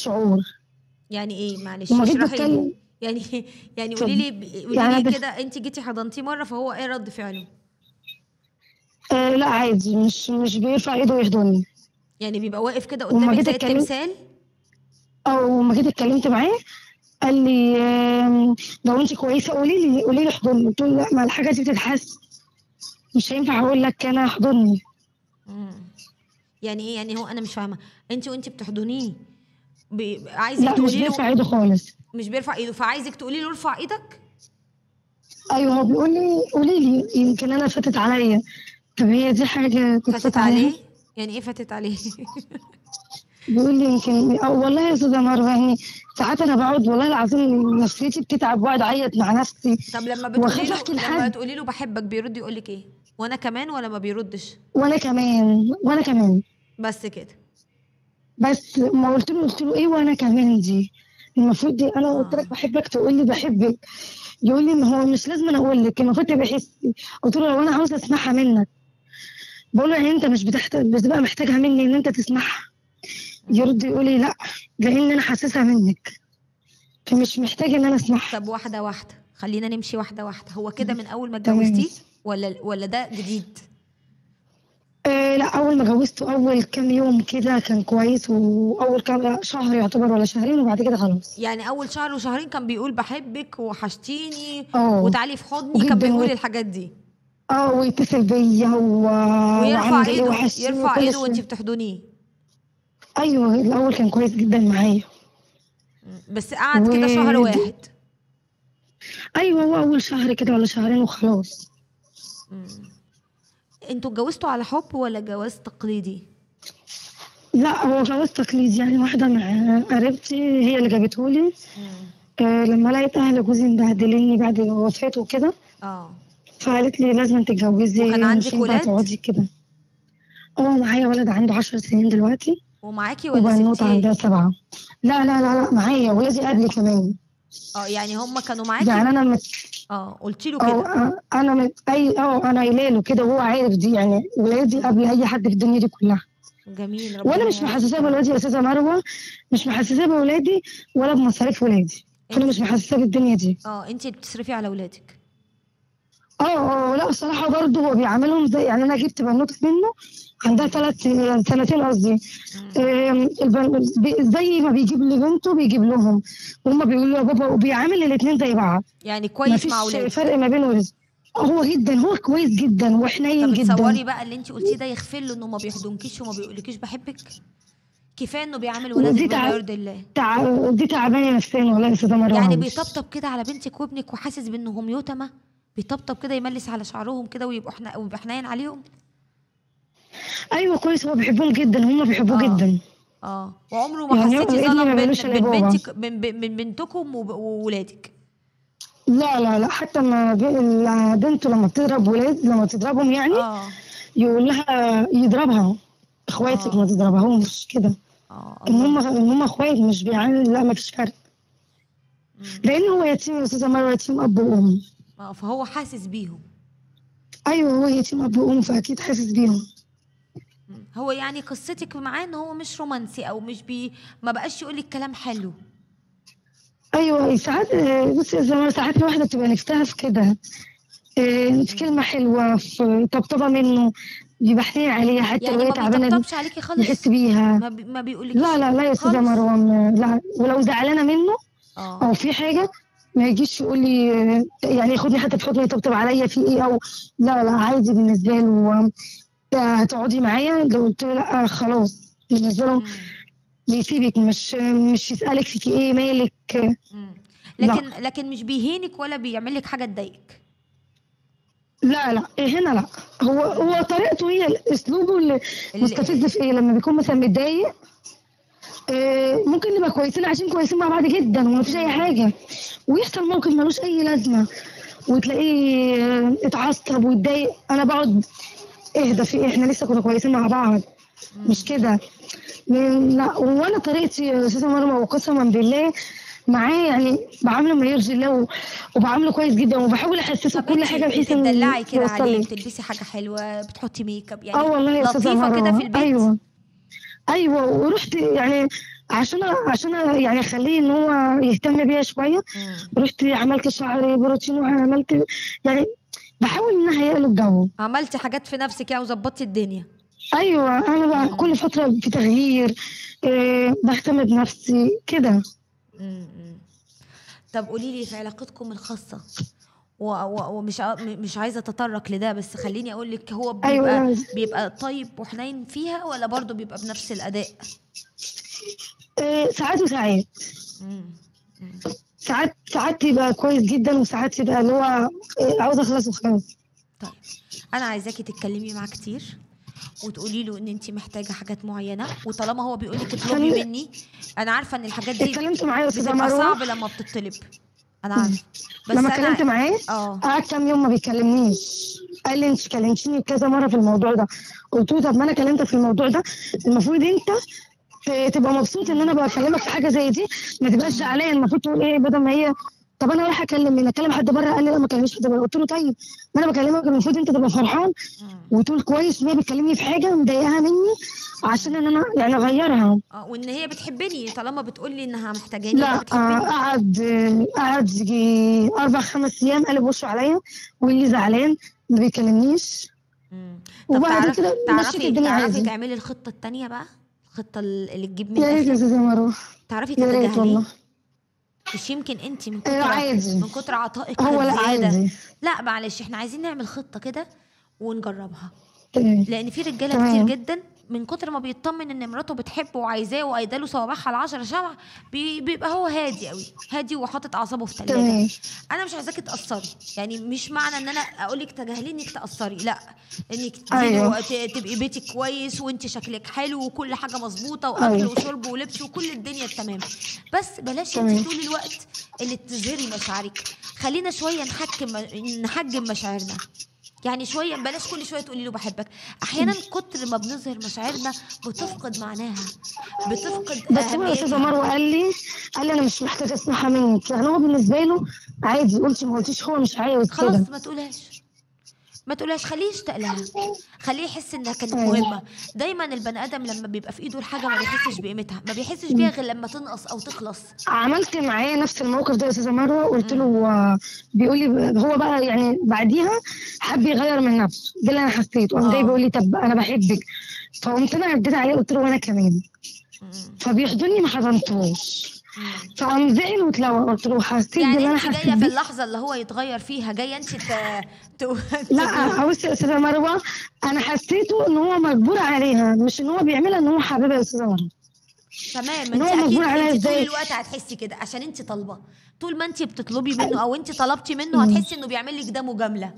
شعور. يعني ايه؟ معلش وما جيت اشرحي لي. بتكلم. يعني يعني طب قولي يعني لي كده، انت جيتي حضنتيه مره فهو ايه رد فعله؟ لا عادي، مش بيرفع ايده ويحضني. يعني بيبقى واقف كده وما قدامك جيت زي اتكلم التمثال؟ او ما جيت اتكلمت معاه قال لي لو انت كويسه قولي لي احضني. قلت له لا، ما الحاجه دي بتتحس، مش هينفع اقول لك انا احضني. امم يعني ايه؟ يعني هو انا مش فاهمه. انت وانت بتحضنيه عايزك لا مش تقولي بيرفع له؟ ايده خالص. مش بيرفع ايده، فعايزك تقولي له ارفع ايدك. ايوه هو بيقول لي قولي لي يمكن انا فاتت عليا. طب هي دي حاجه كنت فاتت فات عليها؟ عليه؟ يعني ايه فاتت عليه؟ بيقول لي يمكن والله يا استاذه مروه يعني ساعات انا بقعد والله العظيم نفسيتي بتتعب واقعد اعيط مع نفسي طب واخاف احكي لما لحد. تقولي له بحبك بيرد يقول لك ايه؟ وانا كمان، ولا ما بيردش؟ وانا كمان. بس كده؟ بس ما قلت له ايه وانا كمان دي؟ المفروض دي انا قلت اه. لك بحبك تقول لي بحبك. يقول لي ما هو مش لازم انا اقول لك، المفروض تبقى حسي. قلت له لو انا عاوزه اسمعها منك. بقول له يعني انت مش بتبقى محتاجها مني ان انت تسمعها؟ مم. يرد يقول لي لا، لان انا حاسسها منك، فمش محتاج ان انا اسمعها. طب واحده واحده، خلينا نمشي واحده واحده. هو كده من اول ما تمام. اتجوزتيه، ولا ده جديد؟ لا اول ما جوزته اول كام يوم كده كان كويس، واول كام شهر يعتبر ولا شهرين، وبعد كده خلاص. يعني اول شهر وشهرين كان بيقول بحبك وحشتيني اه وتعالي في حضني، كان وجدا بيقول الحاجات دي؟ ويتصل بيا ويرفع وعامل ايه ايده، وحشتيني يرفع وكل ايده وانتي شويه. بتحضنيه؟ ايوه الاول كان كويس جدا معايا. بس قعد كده شهر و واحد؟ ايوه هو اول شهر كده ولا شهرين وخلاص. مم. انتوا اتجوزتوا على حب ولا جواز تقليدي؟ لا هو جواز تقليدي، يعني واحده مع قريبتي هي اللي جابتهولي. مم. لما لقيت اهل جوزي مبهدليني بعد وفاته وكده، اه. فقالت لي لازم وكان تتجوزي، مش عندك ينفع ولاد؟ تقعدي كده. معايا ولد عنده 10 سنين دلوقتي، ومعاكي ولا وبنوتة سبتيه؟ عندها 7. لا لا لا لا، معايا ولادي قبلي كمان. اه، يعني هم كانوا معاكي يعني اه، قلتي له أو كده؟ انا مت... اي اه انا قايله له كده وهو عارف دي، يعني ولادي مم. قبل اي حد في الدنيا دي كلها. جميل، وانا ربنا مش يعز محسساه الكلام. بولادي يا استاذه مروه، مش محسساه بولادي ولا بمصاريف ولادي، فانا انت مش محسساه بالدنيا دي. انت اللي بتصرفي على ولادك؟ لا الصراحه برضه هو بيعاملهم زي، يعني انا جبت بنوته منه عندها 3 سنتين قصدي. مم. زي ما بيجيب لبنته بيجيب لهم، وهم بيقولوا له يا بابا، وبيعامل الاثنين زي بعض. يعني ما كويس مع فيش فرق ولادك؟ ما بينه هو جدا، هو كويس جدا طب وحنين جدا. تصوري بقى اللي انت قلتيه ده يغفر له انه ما بيحضنكيش وما بيقولكيش بحبك؟ كفايه انه بيعامل ولادك ودي بما تع... يرضي الله. دي تعبانه نفسيا والله يا استاذه يعني مروه. بيطبطب كده على بنتك وابنك وحاسس بانهم يتامى؟ بيطبطب كده، يملس على شعرهم كده ويبقى حنين عليهم؟ ايوه كويس، هو بيحبهم جدا، هم بيحبوه اه. جدا. اه، وعمره ما يعني حسيتي ابني ما ظلم بيقولوش الا بين بابا. بنتك، من بنتكم وولادك؟ لا لا لا، حتى ما بنته لما تضربهم يعني اه. يقول لها يضربها. اخواتك ما اه. تضربهمش كده. اه. ان الله. هم اخوات مش بيعاني، لا ما فيش فرق. مم. لان هو يتيم يا استاذه مروه، يتيم اب وام. اه، فهو حاسس بيهم. ايوه هو يتيم اب وام، فاكيد حاسس بيهم. هو يعني قصتك معاه ان هو مش رومانسي، او مش ما بقاش يقولك كلام حلو؟ ايوه ساعات بصي يا استاذه مروه، ساعات الواحده بتبقى نفسها في كده، في مم. كلمه حلوه، في طبطبه منه، بيبقى حنين عليها حتى لو يعني هي ما تعبانه بيطبطبش عليكي يحس خالص؟ بيها. ما لا بيقولكيش لا لا يا استاذه خالص؟ مروه، لا، ولو زعلانه منه اه. او في حاجه ما يجيش يقول لي يعني ياخدني حتى في حضني يطبطب عليا في ايه او. لا لا عادي بالنسبه له. هتقعدي معايا لو قلت له لا خلاص بالنسبه له مم. يسيبك، مش يسالك فيكي ايه مالك. مم. لا لكن مش بيهينك ولا بيعملك حاجه تضايقك؟ لا لا هنا لا. هو مم. طريقته هي اسلوبه اللي مستفز اللي في ايه لما بيكون مثلا متضايق. ممكن نبقى كويسين عايشين كويسين مع بعض جدا وما فيش اي مم. حاجه، ويحصل موقف ملوش اي لازمه وتلاقيه اتعصب ويتضايق. انا بقعد اهدى في إيه؟ احنا لسه كنا كويسين مع بعض، مش مم. كده. لا وانا طريقتي يا استاذه مريم وقسما بالله معاه يعني بعامله ما يرضي الله وبعامله كويس جدا وبحاول احسسه طب بكل انتي حاجه بحيث انه بتدلعي كده يوصل عليه، لي. بتلبسي حاجه حلوه، بتحطي ميك اب اه يعني، والله يا استاذه لطيفه كده في مروه البيت؟ ايوه. ايوه ورحت يعني عشان يعني اخليه ان هو يهتم بيها شويه. مم. رحت عملت شعري بروتين وعملت يعني بحاول ان انا اهيئ له الجو. عملتي حاجات في نفسك يعني وظبطتي الدنيا. ايوه انا بقى كل مم. فتره في تغيير. بهتم بنفسي كده. مم. طب قولي لي في علاقتكم الخاصة، ومش مش عايزة اتطرق لده، بس خليني اقول لك، هو ايوه بيبقى طيب وحنين فيها ولا برضه بيبقى بنفس الاداء؟ ساعات وساعات. مم. مم. ساعات يبقى كويس جدا، وساعات يبقى اللي هو عاوز اخلص وخلاص. طيب انا عايزاكي تتكلمي معاه كتير وتقولي له ان انت محتاجه حاجات معينه، وطالما هو بيقول لك اطلبي خلي مني، انا عارفه ان الحاجات دي اتكلمت معاه يا استاذه بتبقى مروه. صعب لما بتطلب، انا عارفه، بس لما انا اتكلمت معاه اه قعد كام يوم ما بيكلمنيش. قال لي انت كلمتيني كذا مره في الموضوع ده. قلت له طب ما انا كلمتك في الموضوع ده، المفروض انت تبقى مبسوط ان انا بكلمك في حاجه زي دي، ما تبقاش مم. زعلان. المفروض تقول ايه بدل ما هي طب انا رايح اكلم مين؟ اكلم حد بره؟ قال لي لا ما تكلميش حد بره. قلت له طيب ما انا بكلمك المفروض انت تبقى فرحان مم. وتقول كويس ان هي بتكلمني في حاجه مضايقاها مني عشان ان انا يعني اغيرها. وان هي بتحبني، طالما بتقولي انها محتاجاني يبقى لا بتحبني. قعد يجي 4 5 أيام قلب وشه عليا واللي زعلان ما بيكلمنيش. طب وبعد كده مشيت الدنيا تعرفي عادي. تعملي الخطه التانية بقى، الخطه اللي تجيب من يا ريت يا الاخر، استاذه مروه، تعرفي يا ريت تتجاهليه. والله. مش يمكن انت عادي. من كتر عطائك هو لا الزياده. عادي. لا معلش، احنا عايزين نعمل خطه كده ونجربها، تمام. لان في رجاله كتير تمام. جدا من كتر ما بيطمن ان مراته بتحبه وعايزاه وقايده صوابعها العشرة شمع، بيبقى هو هادي قوي، هادي وحاطط اعصابه في ثلاجه. تمام. انا مش عايزاكي تاثري، يعني مش معنى ان انا اقول لك تجاهلي انك تاثري، لا، انك تزيدي ايوه. تبقي بيتك كويس وانت شكلك حلو وكل حاجه مظبوطه واكل ايوه. وشرب ولبس وكل الدنيا تمام، بس بلاش انت تمام. طول الوقت اللي تظهري مشاعرك. خلينا شويه نحجم مشاعرنا، يعني شويه بلاش كل شويه تقولي له بحبك. احيانا كتر ما بنظهر مشاعرنا بتفقد معناها، بتفقد بس هو يا استاذه اهميتها. مروه قال لي انا مش محتاجه اسمعها منك. يعني هو بالنسبه له عادي، قلتي ما قلتيش هو مش عايز كده. خلاص ما تقولهاش، خليه يشتاق لها، خليه يحس انها كانت ايوه. مهمه. دايما البني ادم لما بيبقى في ايده الحاجه ما بيحسش بقيمتها، ما بيحسش بيها غير لما تنقص او تخلص. عملت معاه نفس الموقف ده يا استاذه مروه. قلت له امم بيقول لي هو بقى يعني بعديها حب يغير من نفسه. ده اللي انا حسيته. قام جاي اه بيقول لي طب انا بحبك. فقمت انا رديت عليه قلت له وانا كمان. امم فبيحضني ما حضنتوش. امم فقام زعل واتلوى. قلت له حسيت يعني باللي انا انت حسيت جايه في بيه. اللحظه اللي هو يتغير فيها، جايه انت ت... لا بصي يا استاذه مروه، انا حسيته ان هو مجبور عليها، مش ان هو بيعملها ان هو حاببها يا استاذه مروه. تمام، ما ان انت هو مجبور اكيد عليها انت طول ازاي؟ الوقت هتحسي كده عشان انت طالبه، طول ما انت بتطلبي منه او انت طلبتي منه هتحسي انه بيعمل لك ده مجامله.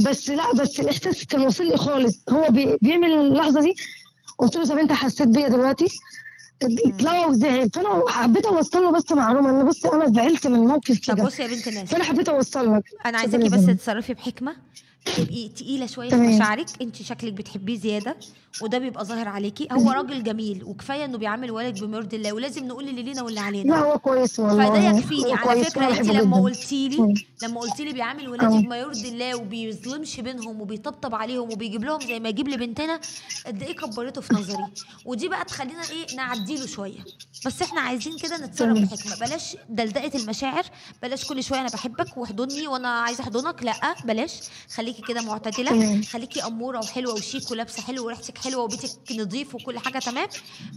بس لا، بس الاحساس كان واصل لي خالص. هو بيعمل اللحظه دي. قلت له طب انت حسيت بيا دلوقتي؟ مم. اتلوى وزعل. فانا حبيت اوصل له بس معلومه ان بص انا زعلت من موقف طب كده. بصي يا بنت الناس، فانا حبيت اوصل لك. انا اتفضلي عايزاكي يا بس زلمه. تتصرفي بحكمه، تبقي تقيله شويه في تمام. مشاعرك، انت شكلك بتحبيه زياده وده بيبقى ظاهر عليكي. هو راجل جميل وكفايه انه بيعامل ولد بمرضي الله، ولازم نقول اللي لينا واللي لا علينا. هو كويس فده والله. يكفيني هو على كويس فكره. وانا انت بحبه جدا. لما قلتي لي بيعامل ولادي اه. بما يرضي الله وبيظلمش بينهم وبيطبطب عليهم وبيجيب لهم زي ما يجيب لبنتنا، قد ايه كبرته في نظري. ودي بقى تخلينا ايه نعديله شويه، بس احنا عايزين كده نتصرف تمام. بحكمه، بلاش دلدقه المشاعر، بلاش كل شويه انا بحبك واحضني وانا عايزه احضنك، لا بلاش. خليكي كده معتدله، تمام. خليكي اموره وحلوه وشيك ولابسه حلو وريحتك حلوه وبيتك نظيف وكل حاجه تمام،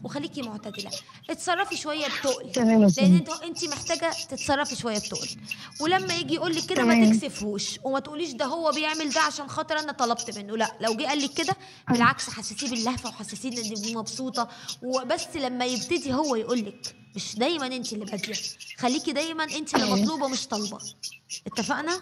وخليكي معتدله. اتصرفي شويه بتقل، تمام يا لان زلمه. انت محتاجه تتصرفي شويه بتقل. ولما يجي يقول لك كده ما تمام. تكسفهوش وما تقوليش ده هو بيعمل ده عشان خاطر انا طلبت منه، لا، لو جه قال لك كده بالعكس حسسيه باللهفه وحسسيه ان مبسوطه. وبس لما يبتدي هو يقول لك، مش دايما انت اللي باديه، خليكي دايما انت اللي ايوه. مطلوبه مش طالبه. اتفقنا؟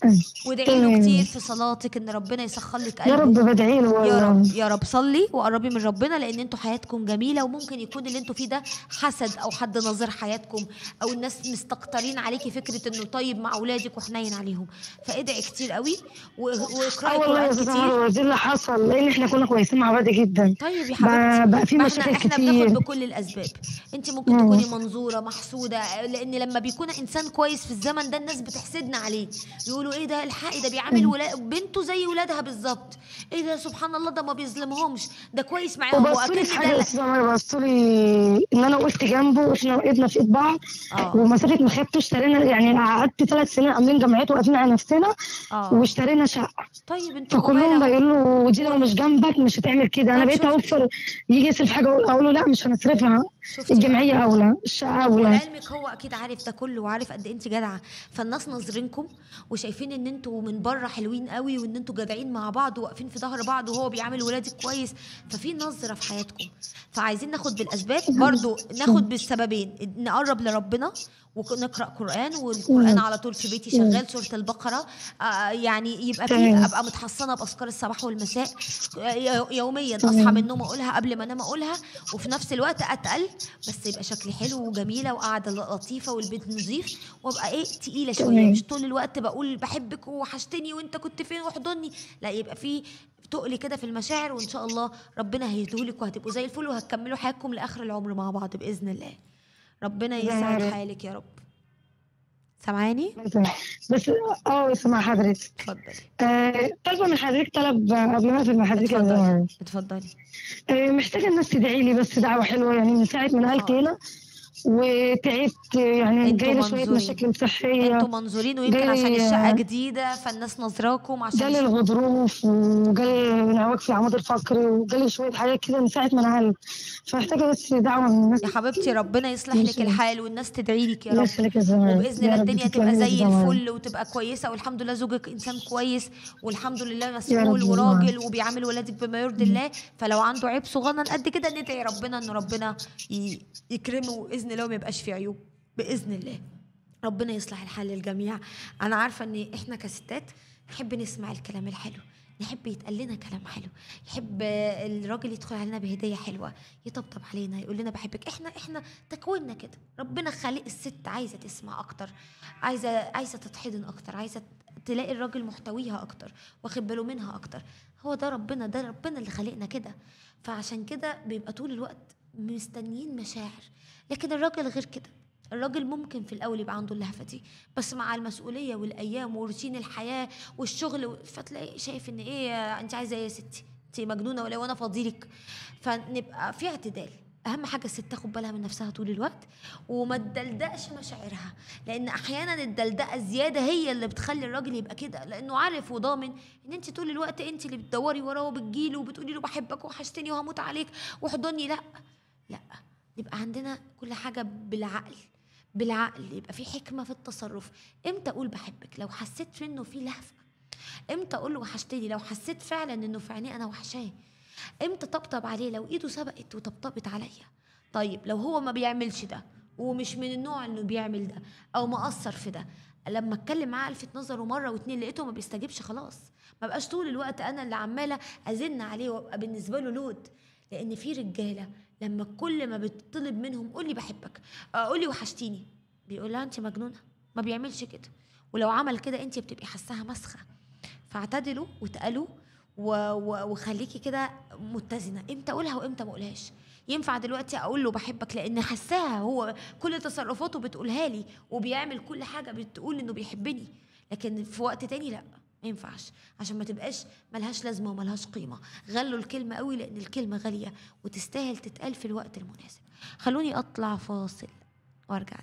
أيوة. وادعي له كتير تمام. في صلاتك ان ربنا يسخر لك يا قلبه. رب بدعي له يا رب والله. يا رب، صلي وقربي من ربنا، لان انتوا حياتكم جميله، وممكن يكون اللي انتوا فيه ده حسد او حد ناظر حياتكم، او الناس مستكترين عليكي فكره انه طيب مع اولادك وحنين عليهم. فادعي كتير قوي واقراي والله يا قران استاذ كتير. عمرو، ده اللي حصل لان احنا كنا كويسين مع بعض جدا. طيب يا حبيبتي، بقى في ما احنا مشاكل بناخد كتير. بكل الاسباب. انت ممكن مم. تكوني منظوره محسوده، لان لما بيكون انسان كويس في الزمن ده الناس الناس بتحسدنا عليه، يقولوا ايه ده الحقي ده بيعامل بنته زي ولادها بالظبط، ايه ده سبحان الله ده ما بيظلمهمش، ده كويس معاهم، وبصوا لي واكن في ده حاجه اسمها، بصوا لي ان انا وقفت جنبه واحنا وقفنا في ايد بعض، اه ومسافه ما خدته اشترينا، يعني قعدت 3 سنين عاملين جمعيات واقفين على نفسنا اه. واشترينا شقه. طيب انتوا جمال فكلهم اهو. بيقولوا دي لو مش جنبك مش هتعمل كده. انا طب بقيت شفتي، اوفر، يجي يصرف حاجه اقول له لا مش هنصرفها، شفتي بقى. الجمعيه اولى، الشقه اولى. ولعلمك هو اكيد عارف ده كله، وعارف قد ايه انت جدعه، فالناس ناظرينكم وشايفين ان انتوا من بره حلوين قوي، وان انتوا جدعين مع بعض وواقفين في ظهر بعض، وهو بيعامل ولادك كويس، ففي نظره في حياتكم. فعايزين ناخد بالاسباب برضو، ناخد بالسببين، نقرب لربنا ونقرا قران، والقران على طول في بيتي شغال سوره البقره. يعني يبقى في، تمام ابقى متحصنه باذكار الصباح والمساء. يوميا اصحى من تمام النوم اقولها، قبل ما انام اقولها، وفي نفس الوقت اتقل بس يبقى شكلي حلو وجميله وقاعده لطيفه والبيت نظيف، وابقى ايه تقيله شويه، تمام. مش طول الوقت بقول بحبك ووحشتني وانت كنت فين واحضني، لا يبقى في تقلي كده في المشاعر، وان شاء الله ربنا هيهديهولك وهتبقوا زي الفل، وهتكملوا حياتكم لاخر العمر مع بعض باذن الله. ربنا يسعد تمام. حالك يا رب. سامعاني؟ بس سمع حضرتك. اتفضلي. طالبه من حضرتك طلب قبل ما اقفل مع حضرتك يا اتفضلي زهر. اتفضلي. محتاجه الناس تدعي لي بس دعوه حلوه، يعني من ساعه ما نقلت حاضر. هنا وتعبت، يعني انتوا جايلي شويه منظورين، مشاكل صحيه، انتوا منظورين، ويمكن عشان جالي الشقه جديده فالناس نظراكم عشان جالي الغضروف، وجالي انعواج في العمود الفقري، وجالي شويه حاجات كده من ساعه ما نقلت، فمحتاجه بس دعوه من الناس. يا حبيبتي ربنا يصلح لك الحال، والناس تدعي لك يا الله رب، يخليك يا زمان، وباذن يا الله رب الدنيا تبقى تسلمي لي يا زي زمان، الفل وتبقى كويسه، والحمد لله زوجك انسان كويس، والحمد لله يا رب مسؤول يا زمان. وراجل وبيعامل ولادك بما يرضي الله. فلو عنده عيب صغنن قد كده ندعي ربنا ان ربنا يكرمه باذن الله وما يبقاش فيه عيوب باذن الله. ربنا يصلح الحال للجميع. انا عارفه ان احنا كستات نحب نسمع الكلام الحلو، نحب يتقال لنا كلام حلو، يحب الراجل يدخل علينا بهديه حلوه، يطبطب علينا، يقول لنا بحبك. احنا تكويننا كده، ربنا خالق الست عايزه تسمع اكتر، عايزه تتحضن اكتر، عايزه تلاقي الراجل محتويها اكتر، واخد باله منها اكتر. هو ده ربنا، ده ربنا اللي خلقنا كده. فعشان كده بيبقى طول الوقت مستنيين مشاعر. لكن الراجل غير كده، الراجل ممكن في الاول يبقى عنده اللهفه دي، بس مع المسؤوليه والايام وروتين الحياه والشغل، فتلاقي شايف ان ايه انت عايزه ايه يا ستي، انت مجنونه ولا وانا فاضيلك. فنبقى في اعتدال. اهم حاجه الست تاخد بالها من نفسها طول الوقت، وما تدلدقش مشاعرها، لان احيانا الدلدقه زياده هي اللي بتخلي الراجل يبقى كده، لانه عارف وضامن ان انت طول الوقت انت اللي بتدوري وراه وبتجيله وبتقولي له بحبك وحشتني وهموت عليك واحضني. لا لا، يبقى عندنا كل حاجه بالعقل، بالعقل، يبقى في حكمه في التصرف. امتى اقول بحبك؟ لو حسيت منه في لهفه. امتى اقول له وحشتني؟ لو حسيت فعلا انه في عينيه انا وحشاه. امتى طبطب عليه؟ لو ايده سبقت وطبطبت عليا. طيب لو هو ما بيعملش ده ومش من النوع انه بيعمل ده او مقصر في ده، لما اتكلم معاه الفت نظره مره واتنين لقيته ما بيستجيبش، خلاص ما بقاش طول الوقت انا اللي عماله ازن عليه وابقى بالنسبه له لود. لان في رجاله لما كل ما بتطلب منهم قولي بحبك، قولي وحشتيني، بيقول لها انت مجنونه، ما بيعملش كده. ولو عمل كده انت بتبقي حاساها مسخه. فاعتدلوا واتقلوا وخليكي كده متزنه، امتى اقولها وامتى ما اقولهاش. ينفع دلوقتي اقول له بحبك لان حساها، هو كل تصرفاته بتقولها لي وبيعمل كل حاجه بتقول انه بيحبني، لكن في وقت تاني لا، ما ينفعش، عشان ما تبقاش ملهاش لازمه وملهاش قيمه. غلوا الكلمه قوي لان الكلمه غاليه وتستاهل تتقال في الوقت المناسب. خلوني اطلع فاصل وارجع.